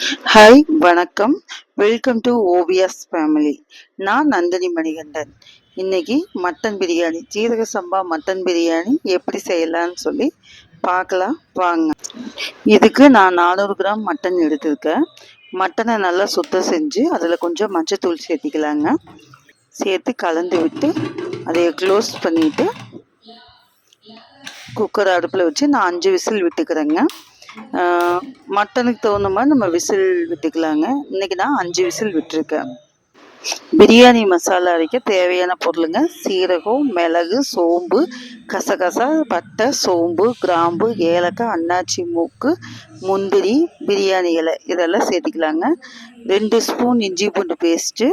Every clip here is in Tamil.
ஹாய் வணக்கம். Welcome to Oviya's family. நான் நந்தினி மணிகண்டன். இன்னைக்கு மட்டன் பிரியாணி, ஜீரக சம்பா மட்டன் பிரியாணி எப்படி செய்யலான்னு சொல்லி பார்க்கலாம் வாங்க. இதுக்கு நான் 400 கிராம் மட்டன் எடுத்திருக்கேன். மட்டனை நல்லா சுத்தம் செஞ்சு அதில் கொஞ்சம் மஞ்சத்தூள் சேர்த்திக்கலாங்க. சேர்த்து கலந்து விட்டு அதை க்ளோஸ் பண்ணிவிட்டு குக்கர் அடுப்பில் வச்சு நான் 5 விசில் விட்டுக்கிறேங்க. மட்டனுக்கு தகுந்த மாதிரி நம்ம விசில் விட்டுக்கலாங்க. இன்றைக்கி நான் 5 விசில் விட்டுருக்கேன். பிரியாணி மசாலா அரைக்க தேவையான பொருளுங்க: சீரகம், மிளகு, சோம்பு, கசகசா, பட்டை, சோம்பு, கிராம்பு, ஏலக்காய், அன்னாச்சி மூக்கு, முந்திரி, பிரியாணி இலை இதெல்லாம் சேர்த்திக்கலாங்க. 2 ஸ்பூன் இஞ்சி பூண்டு பேஸ்ட்டு,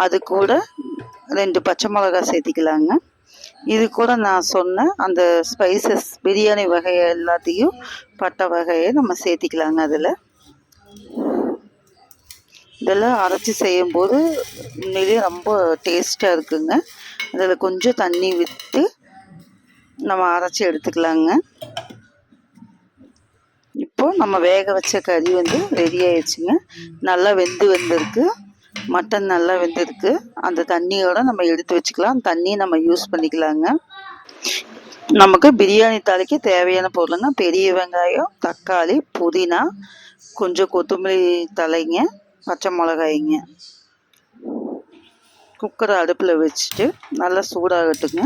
அது கூட 2 பச்சை மிளகா சேர்த்திக்கலாங்க. இது கூட நான் சொன்ன அந்த ஸ்பைசஸ் பிரியாணி வகை எல்லாத்தையும் பட்டை வகையை நம்ம சேர்த்திக்கலாங்க. இதெல்லாம் அரைச்சி செய்யும்போது உண்மையிலேயே ரொம்ப டேஸ்ட்டாக இருக்குங்க. அதில் கொஞ்சம் தண்ணி விட்டு நம்ம அரைச்சி எடுத்துக்கலாங்க. இப்போது நம்ம வேக வச்ச கறி ரெடி ஆயிடுச்சுங்க. நல்லா வெந்திருக்கு. மட்டன் நல்லா வெந்திருக்கு. அந்த தண்ணியோட நம்ம எடுத்து வச்சுக்கலாம். அந்த தண்ணியை நம்ம யூஸ் பண்ணிக்கலாங்க. நமக்கு பிரியாணி தாளிக்கு தேவையான பொருளுங்க: பெரிய வெங்காயம், தக்காளி, புதினா, கொஞ்சம் கொத்தமல்லி தலைங்க, பச்சை மிளகாய்ங்க. குக்கரை அடுப்பில் வச்சுட்டு நல்லா சூடாகட்டுங்க.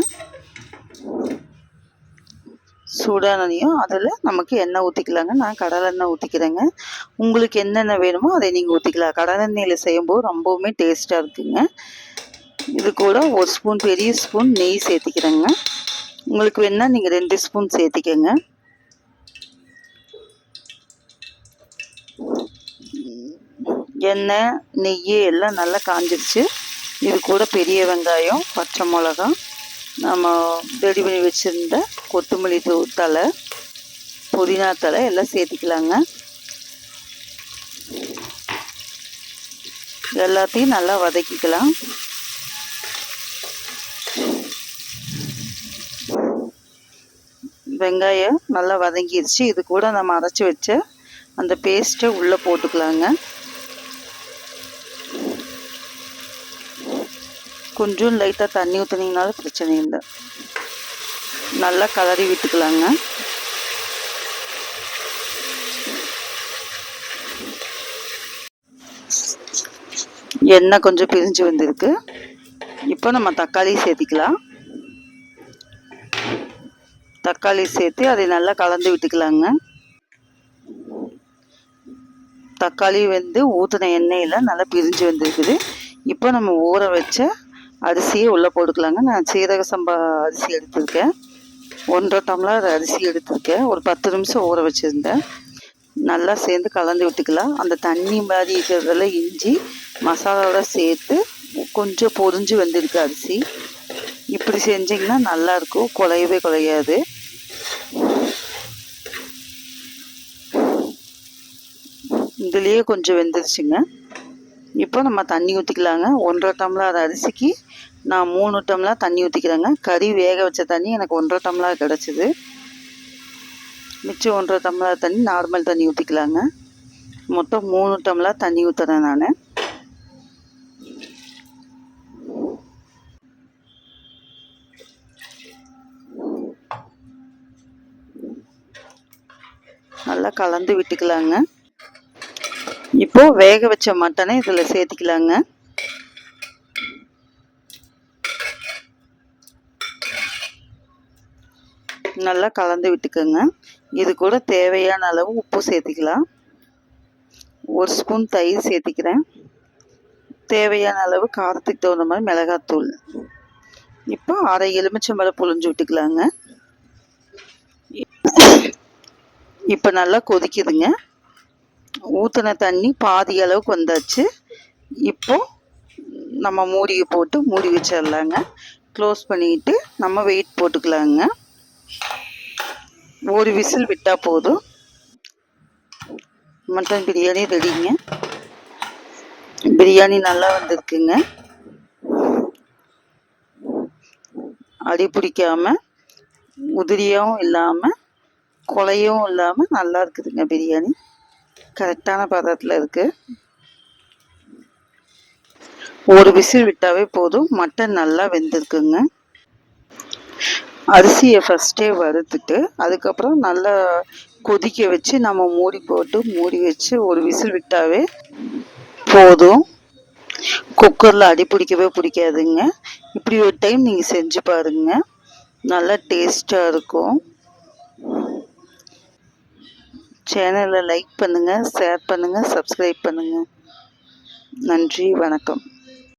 சூடானதையும் அதில் நமக்கு எண்ணெய் ஊற்றிக்கலாங்க. நான் கடலெண்ணெய் ஊற்றிக்கிறேங்க. உங்களுக்கு என்னென்ன வேணுமோ அதை நீங்கள் ஊற்றிக்கலாம். கடலெண்ணெயில் செய்யும்போது ரொம்பவுமே டேஸ்ட்டாக இருக்குங்க. இது கூட 1 ஸ்பூன் பெரிய ஸ்பூன் நெய் சேர்த்திக்கிறேங்க. உங்களுக்கு வேணால் நீங்கள் 2 ஸ்பூன் சேர்த்திக்கங்க. எண்ணெய், நெய் எல்லாம் நல்லா காஞ்சிருச்சு. இது கூட பெரிய வெங்காயம், பச்சை மிளகா, நம்ம ரெடி பண்ணி வச்சுருந்த கொத்தமல்லி தழை, புதினா தழை எல்லாம் சேர்த்திக்கலாங்க. எல்லாத்தையும் நல்லா வதக்கிக்கலாம். வெங்காயம் நல்லா வதங்கிடுச்சு. இது கூட நம்ம அரைச்சி வச்ச அந்த பேஸ்ட்டை உள்ளே போட்டுக்கலாங்க. கொஞ்சம் லைட்டாக தண்ணி ஊற்றினீங்கனாலும் பிரச்சனை இல்லை. நல்லா கலரி விட்டுக்கலாங்க. எண்ணெய் கொஞ்சம் பிரிஞ்சு வந்திருக்கு. இப்போ நம்ம தக்காளி சேர்த்திக்கலாம். தக்காளி சேர்த்து அதை நல்லா கலந்து விட்டுக்கலாங்க. தக்காளி ஊற்றின எண்ணெயில் நல்லா பிரிஞ்சு வந்திருக்குது. இப்போ நம்ம ஊற வச்ச அரிசியை உள்ளே போட்டுக்கலாங்க. நான் சீரக சம்பா அரிசி எடுத்திருக்கேன். 1.5 டம்ளர் அரிசி எடுத்திருக்கேன். ஒரு 10 நிமிஷம் ஊற வச்சுருந்தேன். நல்லா சேர்ந்து கலந்து விட்டுக்கலாம். அந்த தண்ணி மாதிரி இருக்கிறதுல இஞ்சி மசாலாவோட சேர்த்து கொஞ்சம் பொரிஞ்சு வந்திருக்கு அரிசி. இப்படி செஞ்சிங்கன்னா நல்லாயிருக்கும், குலையவே குலையாது. இதுலேயே கொஞ்சம் வெந்துருச்சுங்க. இப்போ நம்ம தண்ணி ஊற்றிக்கலாங்க. 1.5 டம்ளர் அரிசிக்கு நான் 3 டம்ளர் தண்ணி ஊற்றிக்கிறேங்க. கறி வேக வச்ச தண்ணி எனக்கு 1.5 டம்ளர் கிடச்சிது. மிச்சம் 1.5 டம்ளர் தண்ணி நார்மல் தண்ணி ஊற்றிக்கலாங்க. மொத்தம் 3 டம்ளர் தண்ணி ஊற்றுறேன் நான். நல்லா கலந்து விட்டுக்கலாங்க. இப்போ வேக வச்ச மட்டனை இதில் சேர்த்திக்கலாங்க. நல்லா கலந்து விட்டுக்கோங்க. இது கூட தேவையான அளவு உப்பு சேர்த்திக்கலாம். 1 ஸ்பூன் தயிர் சேர்த்திக்கிறேன். தேவையான அளவு காரத்துக்கு தகுந்த மாதிரி மிளகாத்தூள். இப்போ அரை எலுமிச்சம்பழம் புழிஞ்சு விட்டுக்கலாங்க. இப்போ நல்லா கொதிக்குதுங்க. ஊற்றின தண்ணி பாதி அளவுக்கு வந்தாச்சு. இப்போ நம்ம மூடியை போட்டு மூடி வச்சிடலாங்க. க்ளோஸ் பண்ணிட்டு நம்ம வெயிட் போட்டுக்கலாங்க. ஒரு விசில் விட்டால் போதும். மட்டன் பிரியாணி ரெடிங்க. பிரியாணி நல்லா வந்திருக்குங்க. அடி பிடிக்காம உதிரியாகவும் இல்லாமல் குலையும் இல்லாமல் நல்லா இருக்குதுங்க பிரியாணி. கரெக்டான பதத்தில் இருக்குது. ஒரு விசில் விட்டாவே போதும். மட்டன் நல்லா வெந்திருக்குங்க. அரிசியை ஃபஸ்ட்டே வறுத்துட்டு அதுக்கப்புறம் நல்லா கொதிக்க வச்சு நம்ம மூடி வச்சு ஒரு விசில் விட்டாவே போதும். குக்கரில் அடி பிடிக்கவே பிடிக்காதுங்க. இப்படி ஒரு டைம் நீங்கள் செஞ்சு பாருங்க, நல்லா டேஸ்ட்டாக இருக்கும். சேனலை லைக் பண்ணுங்கள், ஷேர் பண்ணுங்கள், சப்ஸ்கிரைப் பண்ணுங்கள். நன்றி, வணக்கம்.